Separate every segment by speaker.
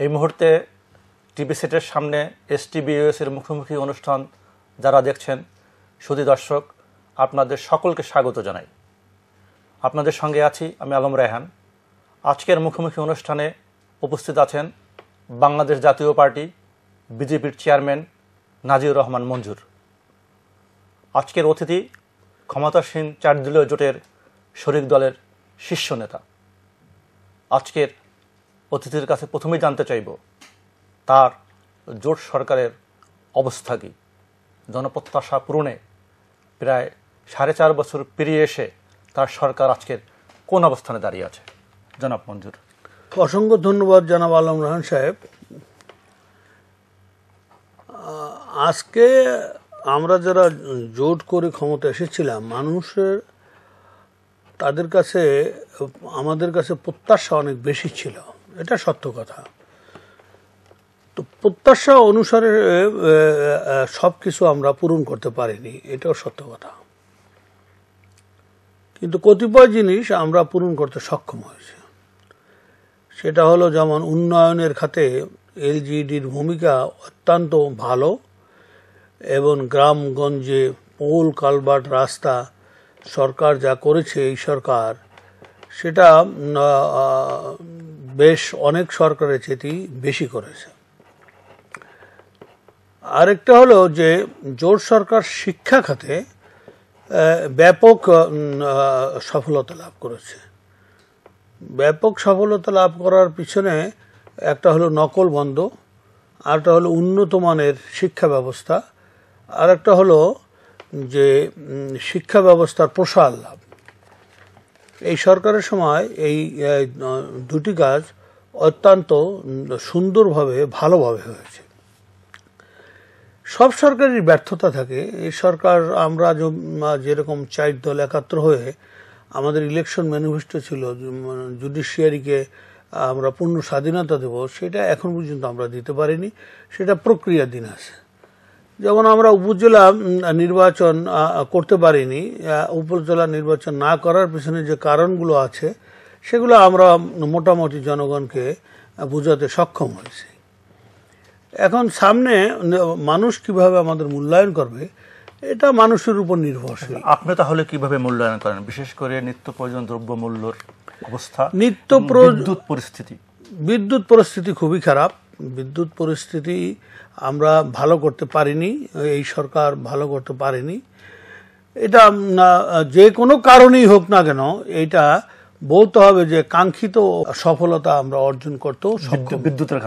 Speaker 1: এই মুহূর্তে টিভি সেটের সামনে STBUS এর মুখোমুখি অনুষ্ঠান যারা দেখছেন, সুধী দর্শক, আপনাদের সকলকে স্বাগত জানাই। আপনাদের সঙ্গে আছি আমি আলম রায়হান। আজকের মুখোমুখি অনুষ্ঠানে উপস্থিত আছেন বাংলাদেশ জাতীয় পার্টি বিজেপির চেয়ারম্যান নাজির রহমান মঞ্জুর। আজকের অতিথি ক্ষমতাসীন 4 দলীয় জোটের শরিক দলের শীর্ষ নেতা। আজকের অতিথির কাছে প্রথমেই জানতে চাইব তার জোট সরকারের অবস্থা কী, জনপ্রত্যাশা পূরণে প্রায় 4.5 বছর পেরিয়ে এসে তার সরকার আজকের কোন অবস্থানে দাঁড়িয়ে আছে। জনাব মঞ্জুর।
Speaker 2: অসংখ্য ধন্যবাদ জনাব আলম রায়হান সাহেব। আজকে আমরা যারা জোট করে ক্ষমতা এসেছিলাম, মানুষের তাদের কাছে আমাদের কাছে প্রত্যাশা অনেক বেশি ছিল, এটা সত্য কথা। তো প্রত্যাশা অনুসারে সব কিছু আমরা পূরণ করতে পারিনি, এটাও সত্য কথা। কিন্তু কতিপয় জিনিস আমরা পূরণ করতে সক্ষম হয়েছি। সেটা হলো যেমন উন্নয়নের খাতে LGDর ভূমিকা অত্যন্ত ভালো, এবং গ্রামগঞ্জে পোল কালভার্ট রাস্তা সরকার যা করেছে, এই সরকার সেটা বেশ অনেক সরকারের চেয়ে বেশি করেছে। আরেকটা হলো যে জোট সরকার শিক্ষা খাতে ব্যাপক সফলতা লাভ করেছে। ব্যাপক সফলতা লাভ করার পিছনে একটা হলো নকল বন্ধ, আরেকটা হলো উন্নত মানের শিক্ষা ব্যবস্থা, আর একটা হলো যে শিক্ষা ব্যবস্থার প্রসার লাভ। এই সরকারের সময় এই দুটি কাজ অত্যন্ত সুন্দরভাবে ভালোভাবে হয়েছে। সব সরকারের ব্যর্থতা থাকে। এই সরকার আমরা যেরকম 4 দল একাত্র হয়ে আমাদের ইলেকশন ম্যানিফেস্টো ছিল জুডিশিয়ারিকে আমরা পূর্ণ স্বাধীনতা দেব, সেটা এখন পর্যন্ত আমরা দিতে পারিনি, সেটা প্রক্রিয়াধীন আছে। যেমন আমরা উপজেলা নির্বাচন করতে পারিনি, উপজেলা নির্বাচন না করার পিছনে যে কারণগুলো আছে সেগুলো আমরা মোটামুটি জনগণকে বোঝাতে সক্ষম হয়েছি। এখন সামনে মানুষ কিভাবে আমাদের মূল্যায়ন করবে, এটা মানুষের উপর নির্ভরশীল।
Speaker 1: আপনি তাহলে কিভাবে মূল্যায়ন করেন, বিশেষ করে নিত্য প্রয়োজন দ্রব্য মূল্যর অবস্থা,
Speaker 2: বিদ্যুৎ পরিস্থিতি খুবই খারাপ। বিদ্যুৎ পরিস্থিতি আমরা ভালো করতে পারিনি, এই সরকার ভালো করতে পারেনি। এটা যে কোনো কারণেই হোক না কেন, এটা বলতে হবে যে কাঙ্ক্ষিত সফলতা আমরা অর্জন করতে বিদ্যুতের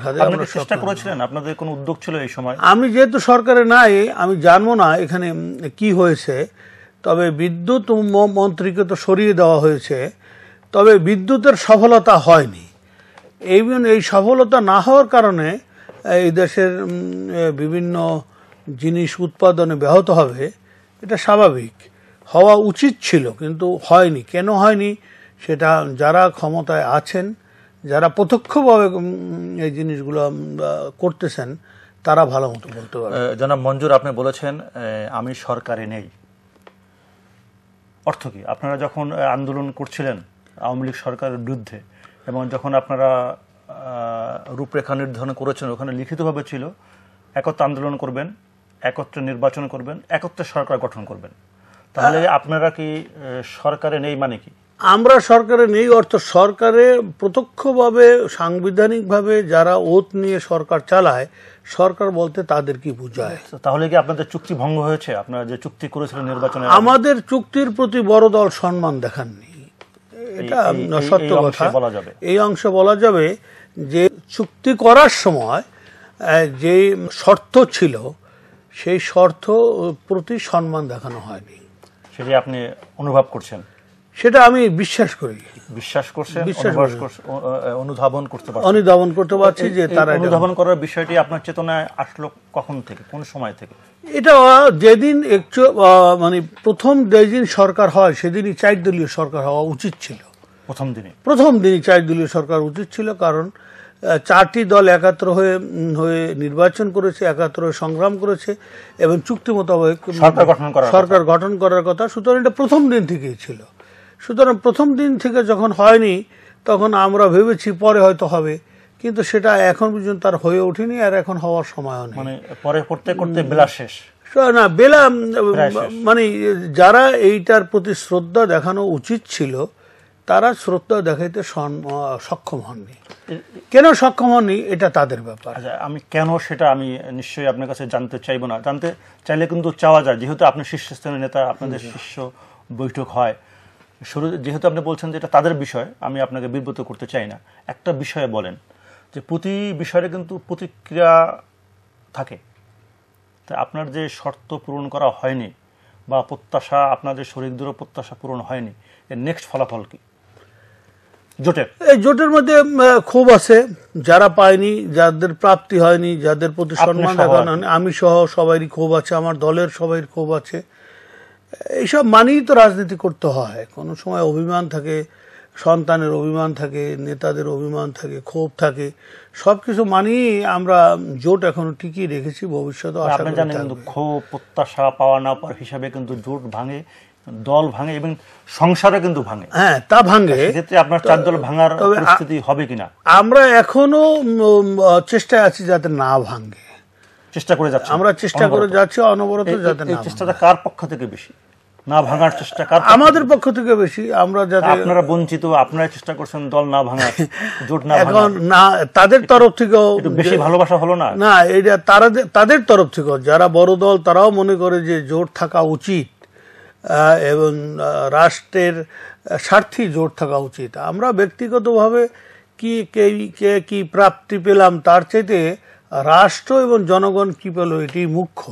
Speaker 2: খাতে
Speaker 1: আমরা চেষ্টা করেছিলেন। আপনাদের কোনো উদ্যোগ ছিল এই সময়?
Speaker 2: আমি যেহেতু সরকারে নাই, আমি জানবো না এখানে কি হয়েছে। তবে বিদ্যুৎ মন্ত্রীকে তো সরিয়ে দেওয়া হয়েছে, তবে বিদ্যুতের সফলতা হয়নি। এই সফলতা না হওয়ার কারণে এই দেশের বিভিন্ন জিনিস উৎপাদনে ব্যাহত হবে, এটা স্বাভাবিক। হওয়া উচিত ছিল কিন্তু হয়নি। কেন হয়নি সেটা যারা ক্ষমতায় আছেন, যারা প্রত্যক্ষভাবে এই জিনিসগুলো করতেছেন, তারা ভালো মতো বলতে পারে।
Speaker 1: জনাব মঞ্জুর, আপনি বলেছেন আমি সরকারে নেই, অর্থ কি? আপনারা যখন আন্দোলন করছিলেন আওয়ামী লীগ সরকারের বিরুদ্ধে, এবং যখন আপনারা রূপরেখা নির্ধারণ করেছেন, ওখানে লিখিতভাবে ছিল একত্রে আন্দোলন করবেন, একত্রে নির্বাচন করবেন, একত্রে সরকার গঠন করবেন। তাহলে আপনারা কি সরকারে নেই মানে কি?
Speaker 2: আমরা সরকারে নেই অর্থ সরকারে প্রত্যক্ষভাবে সাংবিধানিকভাবে যারা ওত নিয়ে সরকার চালায়, সরকার বলতে তাদের কি বোঝায়?
Speaker 1: তাহলে কি আপনাদের চুক্তি ভঙ্গ হয়েছে? আপনারা যে চুক্তি করেছিলেন নির্বাচনে,
Speaker 2: আমাদের চুক্তির প্রতি বড় দল সম্মান দেখাননি, এটা সত্য কথা। এই অংশে বলা যাবে যে চুক্তি করার সময় যে শর্ত ছিল, সেই শর্ত প্রতি সম্মান দেখানো হয়নি।
Speaker 1: সেটি আপনি অনুভব করছেন?
Speaker 2: সেটা আমি বিশ্বাস করি।
Speaker 1: বিশ্বাস করছেন?
Speaker 2: অনুধাবন করতে পারছি যে তারা
Speaker 1: অনুধাবন করার বিষয়টি আপনার চেতনায় আসলো কখন থেকে, কোন সময় থেকে?
Speaker 2: এটা যেদিন মানে প্রথম যেদিন সরকার হয় সেদিনই 4 দলীয় সরকার হওয়া উচিত ছিল।
Speaker 1: প্রথম দিনই
Speaker 2: 4 দলীয় সরকার উচিত ছিল, কারণ 4টি দল একাত্র হয়ে নির্বাচন করেছে, একাত্র হয়ে সংগ্রাম করেছে এবং চুক্তি মোতাবেক সরকার গঠন করার কথা। সুতরাং এটা প্রথম দিন থেকেই ছিল। সুতরাং প্রথম দিন থেকে যখন হয়নি, তখন আমরা ভেবেছি পরে হয়তো হবে, কিন্তু সেটা এখন পর্যন্ত আর হয়ে ওঠেনি, আর এখন হওয়ার সময়ও নেই।
Speaker 1: মানে পরে করতে করতে বেলা শেষ
Speaker 2: না, বেলা মানে যারা এইটার প্রতি শ্রদ্ধা দেখানো উচিত ছিল তারা শ্রদ্ধা দেখাইতে সক্ষম হননি। কেন সক্ষম হননি এটা তাদের ব্যাপার।
Speaker 1: আচ্ছা, আমি কেন সেটা আমি নিশ্চয়ই আপনার কাছে জানতে চাইবো না, জানতে চাইলে কিন্তু চাওয়া যায়, যেহেতু আপনি শীর্ষস্থানীয় নেতা, আপনাদের শীর্ষ বৈঠক হয় শুরু, যেহেতু আপনি বলছেন যে এটা তাদের বিষয়, আমি আপনাকে বিব্রত করতে চাই না। একটা বিষয়ে বলেন যে প্রতি বিষয়ে কিন্তু প্রতিক্রিয়া থাকে, তাই আপনার যে শর্ত পূরণ করা হয়নি বা প্রত্যাশা, আপনাদের শরিকদেরও প্রত্যাশা পূরণ হয়নি, এর নেক্সট ফলাফল কি জোটের?
Speaker 2: এই জোটের মধ্যে ক্ষোভ আছে, যারা পায়নি, যাদের প্রাপ্তি হয়নি, যাদের প্রতি সম্মান দেখানো হয়নি, আমি সহ সবারই ক্ষোভ আছে, আমার দলের সবাই ক্ষোভ আছে। এইসব মানেই তো রাজনীতি করতে হয়। কোনো সময় অভিমান থাকে, সন্তানের অভিমান থাকে, নেতাদের অভিমান থাকে, ক্ষোভ থাকে, সবকিছু মানিয়ে আমরা জোট এখনো টিকিয়ে রেখেছি, ভবিষ্যতে আশা
Speaker 1: আপনি
Speaker 2: করি
Speaker 1: জানেন কিন্তু ক্ষোভ, প্রত্যাশা, পাওয়া না পাওয়ার হিসাবে কিন্তু জোট ভাঙে, দল ভাঙে এবং সংসারে কিন্তু ভাঙে।
Speaker 2: হ্যাঁ, তা ভাঙে।
Speaker 1: সেক্ষেত্রে আপনার 4 দল ভাঙার পরিস্থিতি হবে কিনা?
Speaker 2: আমরা এখনো চেষ্টায় আছি যাতে না ভাঙে,
Speaker 1: চেষ্টা করে যাচ্ছি,
Speaker 2: আমরা চেষ্টা করে যাচ্ছি অনবরত যাতে না।
Speaker 1: চেষ্টাটা কার পক্ষ থেকে বেশি? না ভাঙার চেষ্টা কার?
Speaker 2: আমাদের পক্ষ থেকে বেশি। আমরা যাতে,
Speaker 1: আপনারা বঞ্চিত, আপনারা চেষ্টা করছেন দল না ভাঙার, জোট না ভাঙার।
Speaker 2: এখন না, তাদের তরফ থেকেও
Speaker 1: একটু বেশি ভালোবাসা হলো না?
Speaker 2: না, এটা তাদের তরফ থেকেও, যারা বড় দল তারাও মনে করে যে জোট থাকা উচিত এবং রাষ্ট্রের স্বার্থেই জোট থাকা উচিত। আমরা ব্যক্তিগতভাবে কি প্রাপ্তি পেলাম তার চাইতে রাষ্ট্র এবং জনগণ কি পেল এটি মুখ্য।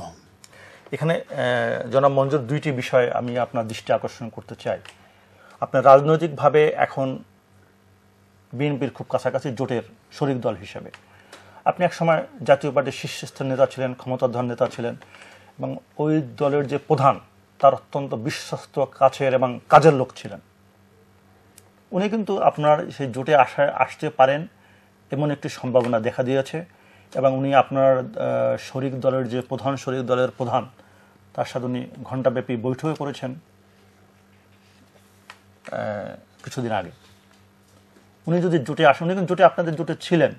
Speaker 1: এখানে জনাব মঞ্জুর, 2টি বিষয় আমি আপনার দৃষ্টি আকর্ষণ করতে চাই। আপনার রাজনৈতিকভাবে এখন বিএনপির খুব কাছাকাছি জোটের শরিক দল হিসেবে। আপনি এক সময় জাতীয় পার্টির শীর্ষস্থানীয় নেতা ছিলেন, ক্ষমতাধর নেতা ছিলেন, এবং ওই দলের যে প্রধান তার অত্যন্ত বিশ্বস্ত, কাছের এবং কাজের লোক ছিলেন। উনি কিন্তু আপনার সেই জোটে আসতে পারেন এমন একটি সম্ভাবনা দেখা দিয়েছে, এবং উনি আপনার শরিক দলের যে প্রধান, শরিক দলের প্রধান, তার সাথে উনি ঘণ্টাব্যাপী বৈঠকও করেছেন কিছুদিন আগে। উনি যদি জোটে আসেন, উনি কিন্তু জোটে, আপনাদের জোটে ছিলেন,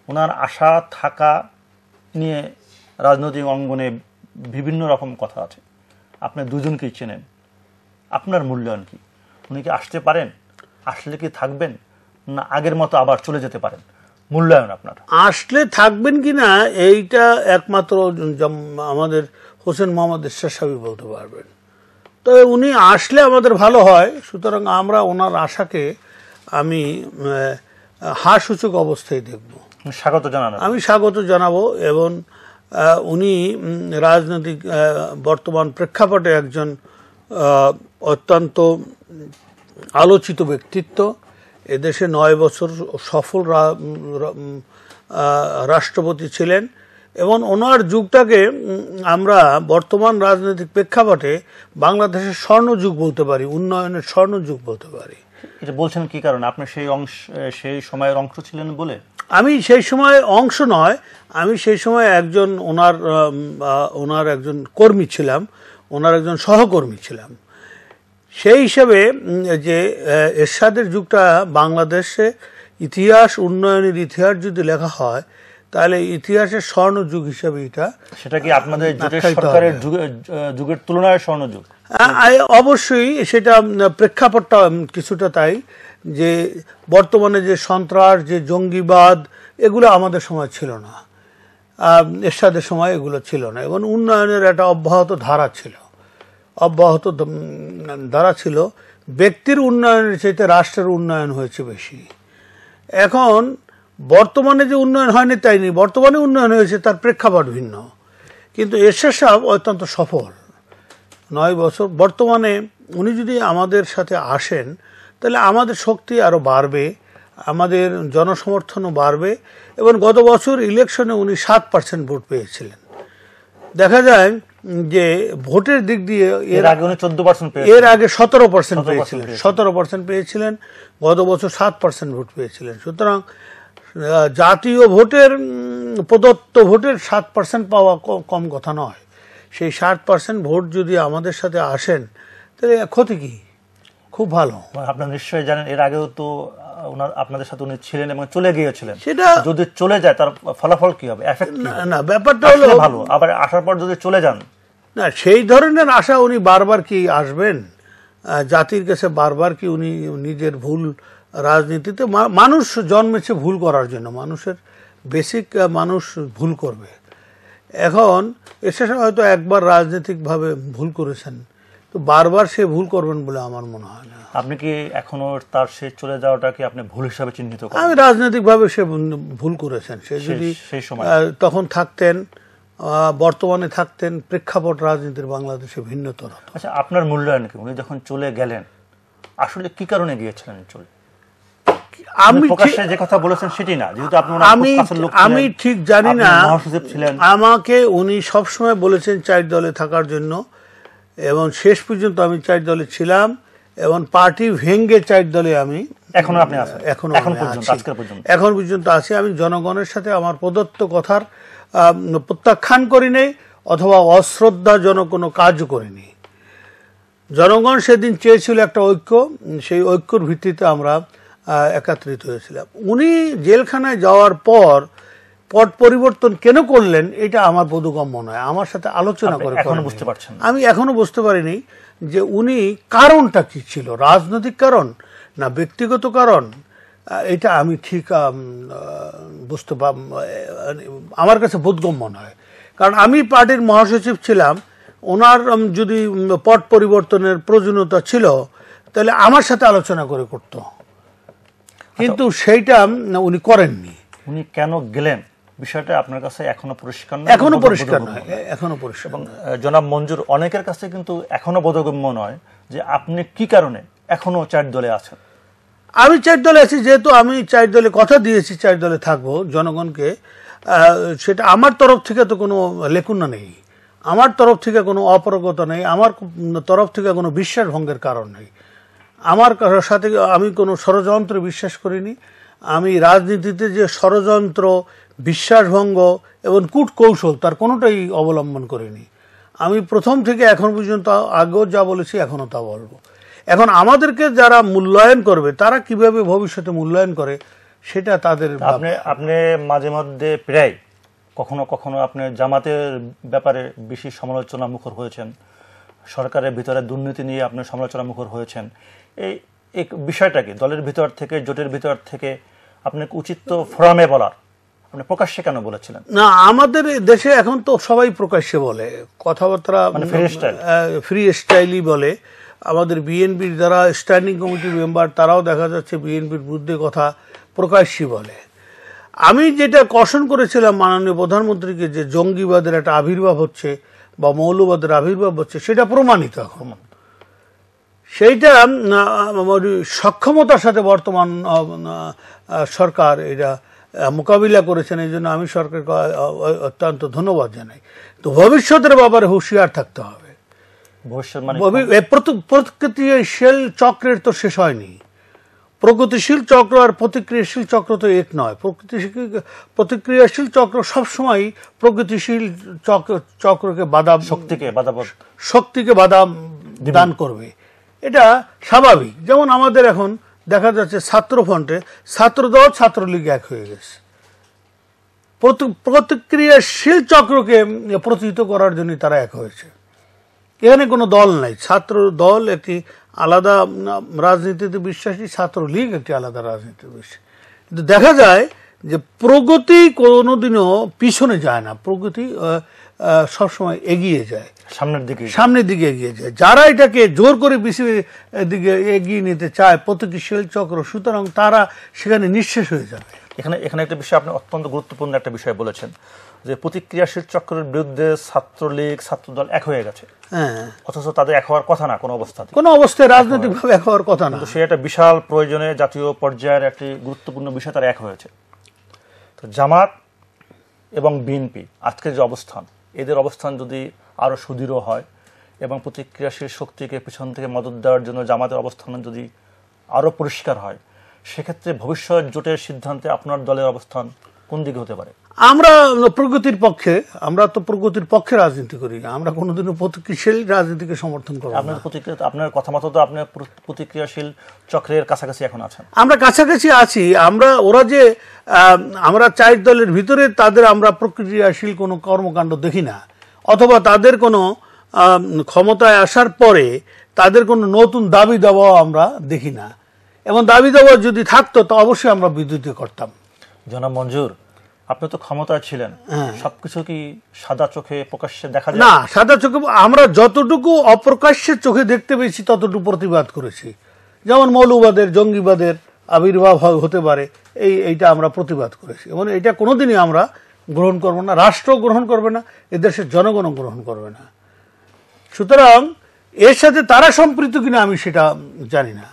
Speaker 1: ওনার আশা থাকা নিয়ে রাজনৈতিক অঙ্গনে বিভিন্ন রকম কথা আছে। আপনি দুজনকেই চেনেন, আপনার মূল্যায়ন কি? উনি কি আসতে পারেন? আসলে কি থাকবেন, না আগের মতো আবার চলে যেতে পারেন? মূল্যায়ন আপনার।
Speaker 2: আসলে থাকবেন কিনা এইটা একমাত্র আমাদের হোসেন মোহাম্মদ এরশাদ সাহেব বলতে পারবেন। তবে উনি আসলে আমাদের ভালো হয়, সুতরাং আমরা ওনার আশাকে আমি হাসূচক অবস্থায় দেখব।
Speaker 1: স্বাগত জানানো,
Speaker 2: আমি স্বাগত জানাবো। এবং উনি রাজনৈতিক বর্তমান প্রেক্ষাপটে একজন অত্যন্ত আলোচিত ব্যক্তিত্ব। এদেশে 9 বছর সফল রাষ্ট্রপতি ছিলেন, এবং ওনার যুগটাকে আমরা বর্তমান রাজনৈতিক প্রেক্ষাপটে বাংলাদেশের স্বর্ণযুগ বলতে পারি, উন্নয়নের স্বর্ণযুগ বলতে পারি।
Speaker 1: এটা বলছেন কি কারণে? আপনি সেই সময়ের অংশ ছিলেন বলে?
Speaker 2: আমি সেই সময় অংশ নয়, আমি সেই সময় একজন ওনার একজন কর্মী ছিলাম, ওনার একজন সহকর্মী ছিলাম। সেই হিসেবে যে এরশাদের যুগটা বাংলাদেশে ইতিহাস, উন্নয়নের ইতিহাস যদি লেখা হয়, তাহলে ইতিহাসের স্বর্ণযুগ হিসেবে এটা।
Speaker 1: সেটা কি আপনাদের জোটের সরকারের যুগের তুলনায় স্বর্ণযুগ?
Speaker 2: অবশ্যই সেটা প্রেক্ষাপটটা কিছুটা তাই, যে বর্তমানে যে সন্ত্রাস, যে জঙ্গিবাদ, এগুলো আমাদের সময় ছিল না, এরশাদের সময় এগুলো ছিল না, এবং উন্নয়নের একটা অব্যাহত ধারা ছিল। ব্যক্তির উন্নয়নের চাইতে রাষ্ট্রের উন্নয়ন হয়েছে বেশি। এখন বর্তমানে যে উন্নয়ন হয়নি তাই নেই, বর্তমানে উন্নয়ন হয়েছে, তার প্রেক্ষাপট ভিন্ন। কিন্তু এরশাদ সাহেব অত্যন্ত সফল, 9 বছর। বর্তমানে উনি যদি আমাদের সাথে আসেন তাহলে আমাদের শক্তি আরও বাড়বে, আমাদের জনসমর্থনও বাড়বে। এবং গত বছর ইলেকশনে উনি 7% ভোট পেয়েছিলেন। দেখা যায় যে ভোটের দিক দিয়ে
Speaker 1: এর আগে উনি 14% পেয়েছিলেন,
Speaker 2: এর আগে 17% পেয়েছিলেন, 17% পেয়েছিলেন, গত বছর 7% ভোট পেয়েছিলেন। সুতরাং জাতীয় ভোটের, প্রদত্ত ভোটের 7% পাওয়া কম কথা নয়। সেই 7% ভোট যদি আমাদের সাথে আসেন তাহলে ক্ষতি কি? খুব ভালো।
Speaker 1: আপনারা নিশ্চয়ই জানেন, এর আগেও তো ওনার আপনাদের সাথে উনি ছিলেন এবং চলে গিয়েছিলেন,
Speaker 2: সেটা
Speaker 1: যদি চলে যায় তার ফলাফল কি হবে, এফেক্ট কি হবে?
Speaker 2: না, ব্যাপারটা হলো
Speaker 1: ভালো, আবার আসার পর যদি চলে যান,
Speaker 2: না সেই ধরনের আশা উনি বারবার কি আসবেন জাতির কাছে, বারবার কি উনি নিজের ভুল রাজনীতিতে, মানুষ জন্মেছে ভুল করার জন্য, মানুষের বেসিক মানুষ ভুল করবে। এখন এসে হয়তো একবার রাজনৈতিকভাবে ভুল করেছেন, তো বারবার সে ভুল করবেন বলে আমার মনে হয় না।
Speaker 1: আপনি কি এখনো তার সে চলে যাওয়াটাকে আপনি ভুল হিসাবে চিহ্নিত করেন?
Speaker 2: আমি রাজনৈতিকভাবে সে ভুল করেছেন। সে যদি
Speaker 1: সেই সময়
Speaker 2: তখন থাকতেন, বর্তমানে থাকতেন, প্রেক্ষাপট রাজনীতির বাংলাদেশে ভিন্নতর হতো।
Speaker 1: আচ্ছা, আপনার মূল্যায়ন কি? উনি যখন চলে গেলেন আসলে কি কারণে গিয়েছিলেন চলে?
Speaker 2: আমি
Speaker 1: প্রকাশ্যে যে কথা বলেছেন সেটি না, যেহেতু আপনি
Speaker 2: আমি ঠিক জানি না।
Speaker 1: মহাসচিব ছিলেন,
Speaker 2: আমাকে উনি সবসময় বলেছেন 4 দলে থাকার জন্য, এবং শেষ পর্যন্ত আমি 4 দলে ছিলাম, এবং পার্টি ভেঙ্গে 4 দলে আমি
Speaker 1: এখনো আপনি আছেন? এখন পর্যন্ত, আজকের পর্যন্ত
Speaker 2: এখন পর্যন্ত আছি। আমি জনগণের সাথে আমার প্রদত্ত কথার প্রত্যাখ্যান করিনি অথবা অশ্রদ্ধাজনক কোনো কাজ করিনি। জনগণ সেদিন চেয়েছিল একটা ঐক্য, সেই ঐক্যর ভিত্তিতে আমরা একত্রিত হয়েছিলাম। উনি জেলখানায় যাওয়ার পর পট পরিবর্তন কেন করলেন এটা আমার বোধগম্য নয়, আমার সাথে আলোচনা করে
Speaker 1: এখনো বুঝতে পারছেন?
Speaker 2: আমি এখনো বুঝতে পারিনি যে উনি কারণটা কি ছিল, রাজনৈতিক কারণ না ব্যক্তিগত কারণ, এটা আমি ঠিক বুঝতে আমার কাছে বোধগম্য নয়। কারণ আমি পার্টির মহাসচিব ছিলাম, ওনার যদি পট পরিবর্তনের প্রয়োজনীয়তা ছিল তাহলে আমার সাথে আলোচনা করে করত, কিন্তু সেইটা উনি করেননি।
Speaker 1: উনি কেন গেলেন বিষয়টা আপনার কাছে এখনো পরিষ্কার নয়?
Speaker 2: এখনো পরিষ্কার নয়, এখনো পরিষ্কার।
Speaker 1: এবং জনাব মঞ্জুর, অনেকের কাছে কিন্তু এখনো বোধগম্য নয় যে আপনি কি কারণে এখনো 4 দলে আছেন।
Speaker 2: আমি 4 দলে আছি, যেহেতু আমি 4 দলে কথা দিয়েছি 4 দলে থাকবো জনগণকে, সেটা আমার তরফ থেকে তো কোনো লেকুনা নেই, আমার তরফ থেকে কোনো অপারগতা নেই, আমার তরফ থেকে কোনো বিশ্বাস ভঙ্গের কারণ নেই। আমার সাথে আমি কোনো ষড়যন্ত্রে বিশ্বাস করিনি। আমি রাজনীতিতে যে ষড়যন্ত্র, বিশ্বাসভঙ্গ এবং কূটকৌশল তার কোনোটাই অবলম্বন করিনি। আমি প্রথম থেকে এখন পর্যন্ত আগেও যা বলেছি এখনো তা বলবো। এখন আমাদেরকে যারা মূল্যায়ন করবে তারা কিভাবে ভবিষ্যতে মূল্যায়ন করে সেটা তাদের।
Speaker 1: আপনি মাঝে মধ্যে প্রায় কখনো কখনো আপনি জামাতের ব্যাপারে বেশি সমালোচনা মুখর হয়েছেন, সরকারের ভিতরে দুর্নীতি নিয়ে আপনি সমালোচনা মুখর হয়েছেন। এই বিষয়টাকে দলের ভিতর থেকে, জোটের ভিতর থেকে আপনাকে উচিত তো ফোরামে বলার, আপনি প্রকাশ্যে কেন বলেছিলেন
Speaker 2: না? আমাদের দেশে এখন তো সবাই প্রকাশ্যে বলে, কথাবার্তা ফ্রি স্টাইলই বলে। আমাদের বিএনপির যারা স্ট্যান্ডিং কমিটি মেম্বার তারাও দেখা যাচ্ছে বিএনপির বিরুদ্ধে কথা প্রকাশ্যে বলে। আমি যেটা কষণ করেছিলাম মাননীয় প্রধানমন্ত্রীকে যে জঙ্গিবাদের একটা আবির্ভাব হচ্ছে বা মৌলবাদের আবির্ভাব হচ্ছে, সেটা প্রমাণিত এখন। সেইটা সক্ষমতার সাথে বর্তমান সরকার এটা মোকাবিলা করেছেন, এই জন্য আমি সরকারকে অত্যন্ত ধন্যবাদ জানাই। তো ভবিষ্যতের ব্যাপারে হুঁশিয়ার থাকতে হবে। প্রতিক্রিয়াশীল চক্রের তো শেষ হয়নি। প্রগতিশীল চক্র আর প্রতিক্রিয়াশীল চক্র তো এক নয়। প্রতিক্রিয়াশীল চক্র সবসময় প্রগতিশীল চক্রকে বাধা, শক্তিকে বাধা দান করবে, এটা স্বাভাবিক। যেমন আমাদের এখন দেখা যাচ্ছে ছাত্রফ্রন্টে ছাত্রদল ছাত্রলীগ এক হয়ে গেছে। প্রতিক্রিয়াশীল চক্রকে প্রতিহিত করার জন্য তারা এক হয়েছে। এখানে কোনো দল নাই। ছাত্র দল একটি আলাদা রাজনীতিতে বিশ্বাসী, ছাত্রলীগ একটি আলাদা রাজনীতিতে বিশ্বাসী। কিন্তু দেখা যায় যে প্রগতি কোনোদিনও পিছনে যায় না, প্রগতি সবসময় এগিয়ে যায়, সামনের দিকে এগিয়ে যায়। যারা এটাকে জোর করে পিছিয়ে দিকে এগিয়ে নিতে চায় প্রতিক্রিয়াশীল চক্র, সুতরাং তারা সেখানে নিঃশেষ হয়ে যাবে।
Speaker 1: এখানে একটা বিষয় আপনি অত্যন্ত গুরুত্বপূর্ণ একটা বিষয় বলেছেন যে প্রতিক্রিয়াশীল চক্রের বিরুদ্ধে ছাত্রলীগ, ছাত্রদল এক হয়ে গেছে, অথচ তাদের এক হওয়ার কথা না, কোনো অবস্থায়
Speaker 2: রাজনৈতিকভাবে এক হওয়ার কথা না।
Speaker 1: সে একটা বিশাল প্রয়োজনে জাতীয় পর্যায়ের একটি গুরুত্বপূর্ণ বিষয় তারা এক হয়েছে। তো জামাত এবং বিএনপি আজকের যে অবস্থান, এদের অবস্থান যদি আরো সুদৃঢ় হয় এবং প্রতিক্রিয়াশীল শক্তিকে পিছন থেকে মদত দেওয়ার জন্য জামাতের অবস্থান যদি আরো পরিষ্কার হয়, সেক্ষেত্রে ভবিষ্যৎ জোটের সিদ্ধান্তে আপনার দলের অবস্থান কোন দিকে হতে পারে?
Speaker 2: আমরা প্রগতির পক্ষে, আমরা তো প্রগতির পক্ষে রাজনীতি করি না, আমরা কোনোদিনও প্রতিক্রিয়াশীল রাজনীতিকে সমর্থন করি না।
Speaker 1: আপনার কথা মতো তো আপনি প্রতিক্রিয়াশীল চক্রের কাছাকাছি এখন আছেন।
Speaker 2: আমরা কাছাকাছি আছি। ওরা যে আমরা 4 দলের ভিতরে তাদের আমরা প্রতিক্রিয়াশীল কোনো কর্মকাণ্ড দেখি না, অথবা তাদের কোনো ক্ষমতায় আসার পরে তাদের কোনো নতুন দাবি দাওয়া আমরা দেখি না, এবং দাবি দাওয়া যদি থাকতো তা অবশ্যই আমরা বিরোধিতা করতাম।
Speaker 1: জনাব মঞ্জুর, আপনি তো ক্ষমতায় ছিলেন, সবকিছু কি সাদা চোখে প্রকাশ্যে দেখা যায়?
Speaker 2: না, সাদা চোখে আমরা যতটুকু অপ্রকাশ্যের চোখে দেখতে পেয়েছি ততটুকু প্রতিবাদ করেছি। যেমন মৌলবাদের, জঙ্গিবাদের আবির্ভাব হতে পারে, এইটা আমরা প্রতিবাদ করেছি, এবং এটা কোনোদিনই আমরা গ্রহণ করব না, রাষ্ট্র গ্রহণ করবে না, এদেশের জনগণ গ্রহণ করবে না। সুতরাং এর সাথে তারা সম্পৃক্ত কিনা আমি সেটা জানি না।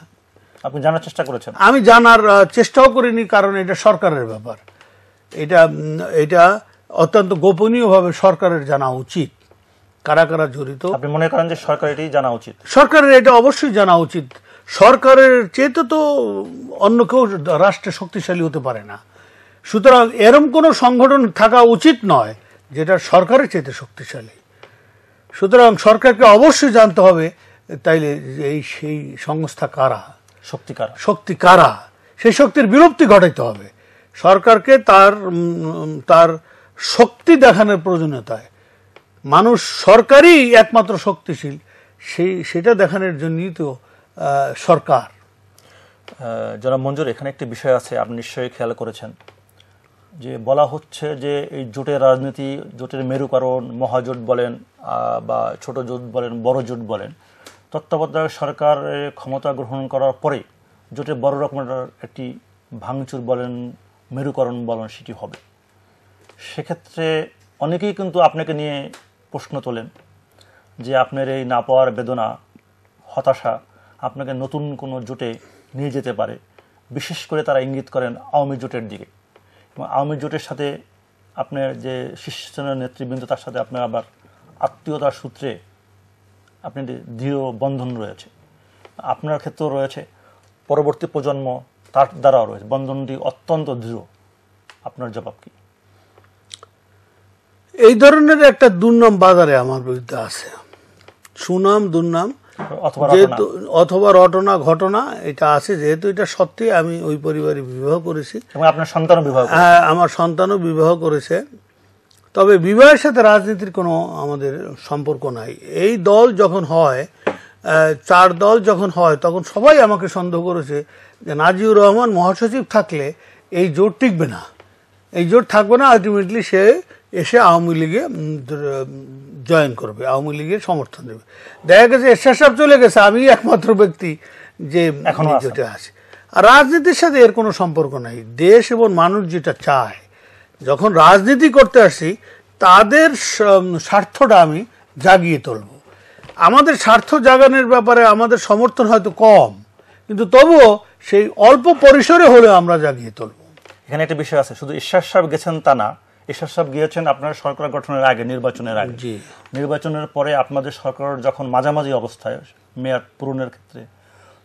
Speaker 1: আপনি জানার চেষ্টা করেছেন?
Speaker 2: আমি জানার চেষ্টাও করিনি, কারণ এটা সরকারের ব্যাপার। এটা অত্যন্ত গোপনীয়ভাবে সরকারের জানা উচিত কারা কারা জড়িত।
Speaker 1: আপনি মনে করেন যে সরকার এটাই জানা উচিত?
Speaker 2: সরকারের এটা অবশ্যই জানা উচিত। সরকারের চেয়ে তো অন্য কেউ রাষ্ট্রে শক্তিশালী হতে পারে না। সুতরাং এরম কোনো সংগঠন থাকা উচিত নয় যেটা সরকারের চেয়ে শক্তিশালী। সুতরাং সরকারকে অবশ্যই জানতে হবে তাইলে সেই সংস্থা কারা, শক্তি কারা, সেই শক্তির বিলুপ্তি ঘটাইতে হবে। সরকারকে তার শক্তি দেখানোর প্রয়োজনীয়তায় মানুষ সরকারই একমাত্র শক্তিশীল, সেটা দেখানোর জন্যই তো সরকার।
Speaker 1: জনাব মঞ্জুর, এখানে একটি বিষয় আছে, আপনি নিশ্চয়ই খেয়াল করেছেন, যে বলা হচ্ছে যে এই জোটের রাজনীতি, জোটের মেরুকরণ, মহাজোট বলেন বা ছোট জোট বলেন, বড় জোট বলেন, তত্ত্বাবধায়ক সরকারের ক্ষমতা গ্রহণ করার পরে জোটে বড় রকমের একটি ভাঙচুর বলেন, মেরুকরণ বলেন, সেটি হবে। সেক্ষেত্রে অনেকেই কিন্তু আপনাকে নিয়ে প্রশ্ন তোলেন যে আপনার এই না পাওয়ার বেদনা, হতাশা আপনাকে নতুন কোনো জোটে নিয়ে যেতে পারে। বিশেষ করে তারা ইঙ্গিত করেন আওয়ামী জোটের দিকে, এবং আওয়ামী জোটের সাথে আপনার যে শীর্ষস্থানীয় নেতৃবৃন্দ, তার সাথে আপনার আবার আত্মীয়তার সূত্রে আপনার দৃঢ় বন্ধন রয়েছে। আপনার ক্ষেত্রেও রয়েছে, পরবর্তী প্রজন্ম তার দ্বারাও রয়েছে, বন্ধনটি অত্যন্ত দৃঢ়। আপনার জবাব কি?
Speaker 2: এই ধরনের একটা দুর্নাম বাজারে আমার বিরুদ্ধে আছে, সুনাম দুর্নাম অথবা রটনা ঘটনা, এটা আছে। যেহেতু এটা সত্যি, আমি ওই পরিবারে বিবাহ করেছি,
Speaker 1: আপনার সন্তানও বিবাহ?
Speaker 2: হ্যাঁ, আমার সন্তানও বিবাহ করেছে। তবে বিবাহের সাথে রাজনীতির কোনো আমাদের সম্পর্ক নাই। এই দল যখন হয়, 4 দল যখন হয়, তখন সবাই আমাকে সন্দেহ করেছে যে নাজিউর রহমান মহাসচিব থাকলে এই জোট টিকবে না, এই জোট থাকবে না, আলটিমেটলি সে এসে আওয়ামী লীগে জয়েন করবে, আওয়ামী লীগের সমর্থন দেবে। দেখা গেছে এরশাদ সাহেব চলে গেছে, আমি একমাত্র ব্যক্তি যে জোটে আছে। আর রাজনীতির সাথে এর কোনো সম্পর্ক নাই। দেশ এবং মানুষ যেটা চায়, যখন রাজনীতি করতে আসি তাদের স্বার্থটা আমি জাগিয়ে তুলব। আমাদের স্বার্থ জাগানোর ব্যাপারে আমাদের সমর্থন হয়তো কম, কিন্তু তবুও সেই অল্প পরিসরে হলেও আমরা জাগিয়ে তুলব।
Speaker 1: এখানে একটা বিষয় আছে, শুধু এরশাদ সাহেব গেছেন তা না। এরশাদ সাহেব গিয়েছেন আপনার সরকার গঠনের আগে, নির্বাচনের আগে। নির্বাচনের পরে আপনাদের সরকার যখন মাঝামাঝি অবস্থায়, মেয়াদ পূরণের ক্ষেত্রে,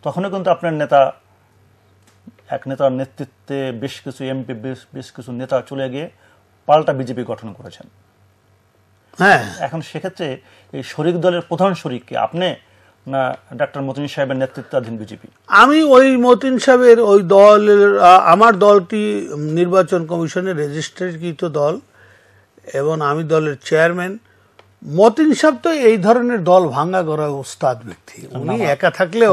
Speaker 1: তখনও কিন্তু আপনার এক নেতার নেতৃত্বে বেশ কিছু এমপি, বেশ কিছু নেতা চলে গিয়ে পাল্টা বিজেপি গঠন করেছেন।
Speaker 2: হ্যাঁ,
Speaker 1: এখন সেক্ষেত্রে এই শরিক দলের প্রধান শরিক কি আপনি, না ডাক্তার মতিন সাহেবের নেতৃত্বাধীন বিজেপি?
Speaker 2: আমি ওই মতিন সাহেবের ওই দলের, আমার দলটি নির্বাচন কমিশনের রেজিস্ট্রেকৃত দল, এবং আমি দলের চেয়ারম্যান। মতিন সাহেব তো এই ধরনের দল ভাঙ্গা করা ওস্তাদ ব্যক্তি। উনি একা থাকলেও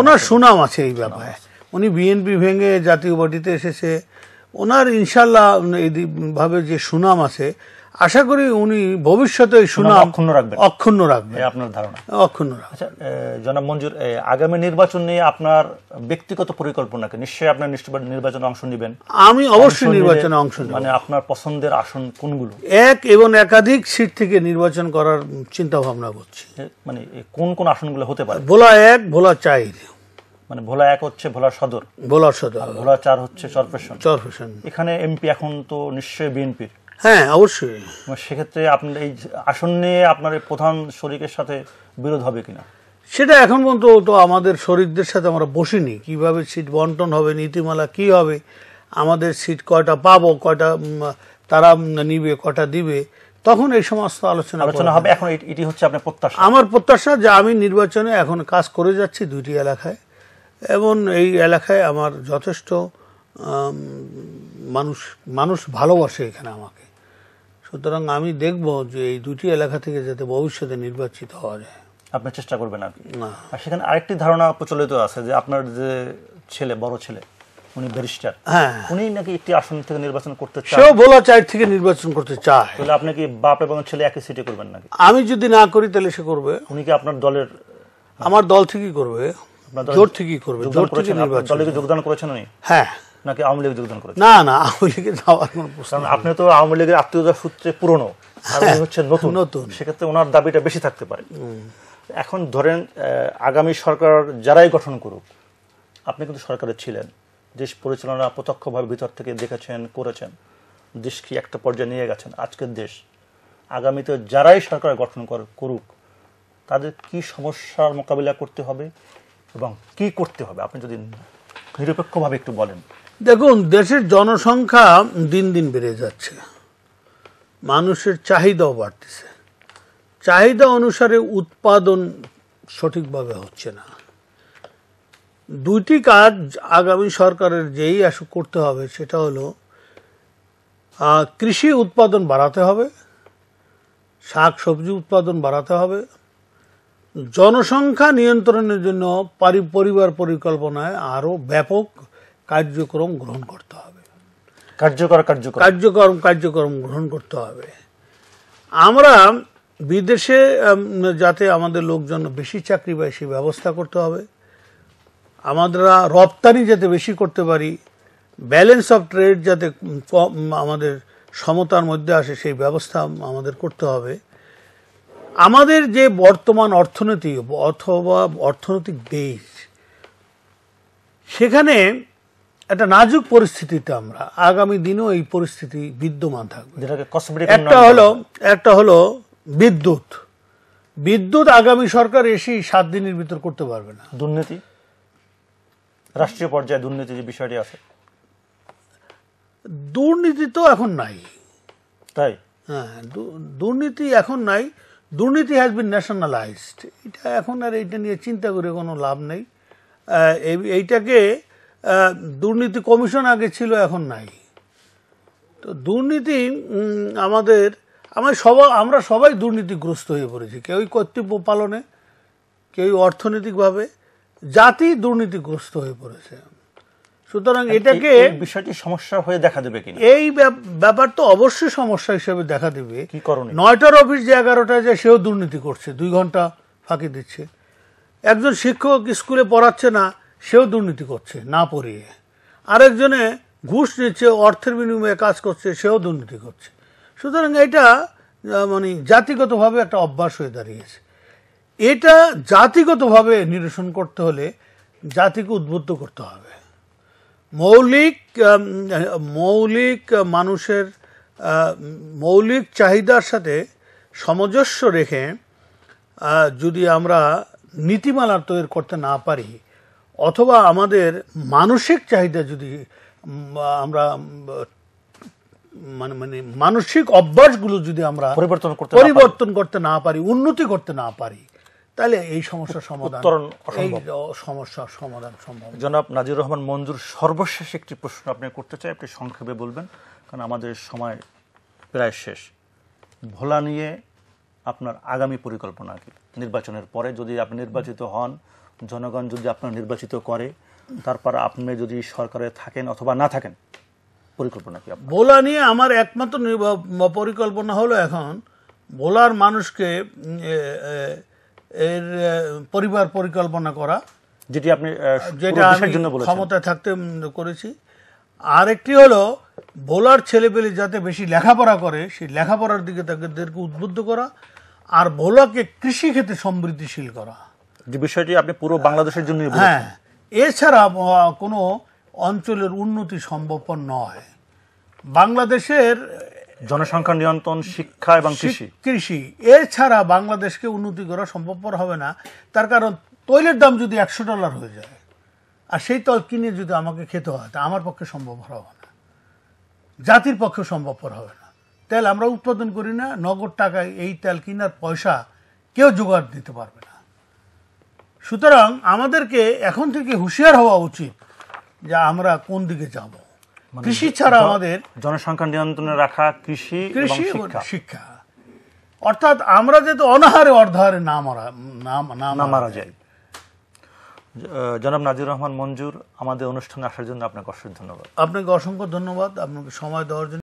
Speaker 2: ওনার সুনাম আছে এই ব্যাপারে। উনি বিএনপি ভেঙে জাতীয় পার্টিতে এসেছে, ওনার ইনশাল্লাহ এইভাবে যে সুনাম আছে, আশা করি উনি ভবিষ্যতে সুনাম অক্ষুণ্ণ রাখবেন।
Speaker 1: আপনার ধারণা?
Speaker 2: অক্ষুণ্ণ রাখবেন।
Speaker 1: আচ্ছা জনাব মঞ্জুর, আগামী নির্বাচন নিয়ে আপনার ব্যক্তিগত পরিকল্পনা কি? নিশ্চয়ই আপনার নির্বাচনে অংশ নেবেন?
Speaker 2: আমি অবশ্যই নির্বাচনে অংশ নেব।
Speaker 1: মানে আপনার পছন্দের আসন কোনগুলো?
Speaker 2: এক এবং একাধিক সিট থেকে নির্বাচন করার চিন্তা ভাবনা করছি।
Speaker 1: মানে কোন কোন আসনগুলো হতে পারে?
Speaker 2: ভোলা 1, ভোলা 4।
Speaker 1: মানে ভোলা 1 হচ্ছে ভোলা সদর,
Speaker 2: ভোলা সদর,
Speaker 1: ভোলা 4 হচ্ছে চরফ্যাশন। এখানে এমপি এখন তো নিশ্চয়ই বিএনপির?
Speaker 2: হ্যাঁ, অবশ্যই।
Speaker 1: সেক্ষেত্রে আপনার এই আসন নিয়ে আপনার প্রধান শরিকের সাথে বিরোধ হবে কিনা?
Speaker 2: সেটা এখন পর্যন্ত তো আমাদের শরিকদের সাথে আমরা বসিনি। কিভাবে সিট বন্টন হবে, নীতিমালা কি হবে, আমাদের সিট কয়টা পাবো, কয়টা তারা নিবে, কয়টা দিবে, তখন এই সমস্ত আলোচনা
Speaker 1: হবে। এখন এটি হচ্ছে আপনার প্রত্যাশা?
Speaker 2: আমার প্রত্যাশা যে আমি নির্বাচনে এখন কাজ করে যাচ্ছি 2টি এলাকায়, এবং এই এলাকায় আমার যথেষ্ট মানুষ ভালোবাসে এখানে আমাকে। সুতরাং আমি দেখব যে এই 2টি এলাকা থেকে যাতে ভবিষ্যতে নির্বাচিত হওয়া যায়।
Speaker 1: আপনি চেষ্টা করবেন আর কি।
Speaker 2: না,
Speaker 1: আর সেখানে আরেকটি ধারণা প্রচলিত আছে যে আপনার যে ছেলে, বড় ছেলে, উনি ব্যারিস্টার,
Speaker 2: হ্যাঁ,
Speaker 1: উনি নাকি একটি আসন থেকে নির্বাচন করতে চান।
Speaker 2: সেও ভোলা 4 থেকে নির্বাচন করতে চায়।
Speaker 1: তাহলে আপনি কি বাপ এবং ছেলে একই সিটে করবেন নাকি?
Speaker 2: আমি যদি না করি তাহলে সে করবে।
Speaker 1: উনি কি আপনার দলের?
Speaker 2: আমার দল থেকেই করবে, জোর থেকেই করবে, জোর থেকে নির্বাচন।
Speaker 1: দলে কি যোগদান করেছেন উনি?
Speaker 2: হ্যাঁ।
Speaker 1: নাকি আওয়ামী লীগে যোগদান করেছেন?
Speaker 2: না না, আওয়ামী লীগে যাওয়ার কোনো প্রশ্ন।
Speaker 1: কারণ আপনি তো আওয়ামী লীগের আত্মীয়তার সূত্রে পুরনো, আর উনি হচ্ছে নতুন, সেক্ষেত্রে ওনার দাবিটা বেশি থাকতে পারে। এখন ধরেন আগামী সরকার যারাই গঠন করুক, আপনি কিন্তু সরকারে ছিলেন, দেশ পরিচালনা প্রত্যক্ষভাবে ভিতর থেকে দেখেছেন, করেছেন, দেশকে একটা পর্যায়ে নিয়ে গেছেন। আজকের দেশ আগামীতে যারাই সরকার গঠন করুক, তাদের কি সমস্যার মোকাবিলা করতে হবে এবং কি করতে হবে, আপনি যদি নিরপেক্ষভাবে একটু বলেন।
Speaker 2: দেখুন, দেশের জনসংখ্যা দিন দিন বেড়ে যাচ্ছে, মানুষের চাহিদাও বাড়তেছে, চাহিদা অনুসারে উৎপাদন সঠিকভাবে হচ্ছে না। 2টি কাজ আগামী সরকারের যেই আসুক করতে হবে, সেটা হলো কৃষি উৎপাদন বাড়াতে হবে, শাক সবজি উৎপাদন বাড়াতে হবে, জনসংখ্যা নিয়ন্ত্রণের জন্য পরিবার পরিকল্পনায় আরো ব্যাপক কার্যক্রম গ্রহণ করতে হবে, কার্যক্রম গ্রহণ করতে হবে। আমরা বিদেশে যাতে আমাদের লোকজন বেশি চাকরি পায় সেই ব্যবস্থা করতে হবে, আমরা রপ্তানি যাতে বেশি করতে পারি, ব্যালেন্স অফ ট্রেড যাতে আমাদের সমতার মধ্যে আসে সেই ব্যবস্থা আমাদের করতে হবে। আমাদের যে বর্তমান অর্থনীতি অথবা অর্থনৈতিক দেশ, সেখানে একটা নাজুক পরিস্থিতিতে আমরা আগামী দিনেও এই পরিস্থিতি বিদ্যমান থাকবে। একটা হলো বিদ্যুৎ আগামী সরকার এসেই 7 দিনের ভিতর করতে পারবে না।
Speaker 1: দুর্নীতি, রাষ্ট্রীয় পর্যায়ে দুর্নীতি যে বিষয়টি আছে,
Speaker 2: দুর্নীতি তো এখন নাই।
Speaker 1: তাই?
Speaker 2: হ্যাঁ, দুর্নীতি এখন নাই। দুর্নীতি হ্যাজ বিন ন্যাশনালাইজড। এটা এখন আর এইটা নিয়ে চিন্তা করে কোনো লাভ নেই। এইটাকে দুর্নীতি কমিশন আগে ছিল, এখন নাই। তো দুর্নীতি আমরা সবাই দুর্নীতিগ্রস্ত হয়ে পড়েছি, কেউ কর্তব্য পালনে, কেউ অর্থনৈতিকভাবে, জাতি দুর্নীতিগ্রস্ত হয়ে পড়েছে। সুতরাং এটাকে
Speaker 1: বিষয়টি সমস্যা হয়ে দেখা দেবে কিনা,
Speaker 2: এই ব্যাপার তো অবশ্যই সমস্যা হিসেবে দেখা দেবে।
Speaker 1: কি করণীয়?
Speaker 2: 9টার অফিস যে 11টায় যায় সেও দুর্নীতি করছে, 2 ঘন্টা ফাঁকি দিচ্ছে। একজন শিক্ষক স্কুলে পড়াচ্ছে না, সেও দুর্নীতি করছে না পড়িয়ে। আরেকজনে ঘুষ নিচ্ছে, অর্থের বিনিময়ে কাজ করছে, সেও দুর্নীতি করছে। সুতরাং এটা মানে জাতিগতভাবে একটা অভ্যাস হয়ে দাঁড়িয়েছে। এটা জাতিগতভাবে নিরসন করতে হলে জাতিকে উদ্বুদ্ধ করতে হবে। মৌলিক মানুষের মৌলিক চাহিদার সাথে সামঞ্জস্য রেখে যদি আমরা নীতিমালা তৈরি করতে না পারি, অথবা আমাদের মানসিক চাহিদা যদি আমরা মানে মানসিক অভ্যাসগুলো যদি আমরা পরিবর্তন করতে না পারি, উন্নতি করতে না পারি, তাহলে এই সমস্যার সমাধান সম্ভব।
Speaker 1: জনাব নাজির রহমান মঞ্জুর, সর্বশেষ একটি প্রশ্ন আপনি করতে চাই, আপনি সংক্ষেপে বলবেন, কারণ আমাদের সময় প্রায় শেষ। ভোলা নিয়ে আপনার আগামী পরিকল্পনা কি? নির্বাচনের পরে যদি আপনি নির্বাচিত হন, জনগণ যদি আপনার নির্বাচিত করে, তারপর আপনি যদি সরকারে থাকেন অথবা না থাকেন, পরিকল্পনা কি?
Speaker 2: ভোলা নিয়ে আমার একমাত্র পরিকল্পনা হলো এখন ভোলার মানুষকে এর পরিবার পরিকল্পনা করা,
Speaker 1: যেটা আমি
Speaker 2: ক্ষমতায় থাকতে করেছি। আরেকটি হলো ভোলার ছেলেপেলে যাতে বেশি লেখাপড়া করে, সেই লেখাপড়ার দিকে তাদেরকে উদ্বুদ্ধ করা, আর ভোলাকে কৃষি ক্ষেত্রে সমৃদ্ধিশীল করা,
Speaker 1: যে বিষয়টি আপনি পুরো বাংলাদেশের জন্য।
Speaker 2: হ্যাঁ, এছাড়া কোনো অঞ্চলের উন্নতি সম্ভবপর নয়। বাংলাদেশের
Speaker 1: জনসংখ্যা নিয়ন্ত্রণ, শিক্ষা এবং
Speaker 2: কৃষি এছাড়া বাংলাদেশকে উন্নতি করা সম্ভবপর হবে না। তার কারণ তৈলের দাম যদি $100 হয়ে যায়, আর সেই তেল কিনে যদি আমাকে খেতে হয় তা আমার পক্ষে সম্ভবপর হবে না, জাতির পক্ষে সম্ভবপর হবে না। তেল আমরা উৎপাদন করি না, নগদ টাকায় এই তেল কেনার পয়সা কেউ জোগাড় দিতে পারবে না। সুতরাং আমাদেরকে এখন থেকে হুঁশিয়ার হওয়া উচিত যে আমরা কোন দিকে যাব। কৃষি ছাড়া আমাদের
Speaker 1: জনসংখ্যা নিয়ন্ত্রণে রাখা, কৃষি এবং
Speaker 2: শিক্ষা, অর্থাৎ আমরা যেহেতু অনাহারে অর্ধাহারে না মারা যাই।
Speaker 1: জনাব নাজির রহমান মঞ্জুর, আমাদের অনুষ্ঠানে আসার জন্য আপনাকে অসংখ্য ধন্যবাদ।
Speaker 2: আপনাকে অসংখ্য ধন্যবাদ, আপনাকে সময় দেওয়ার জন্য।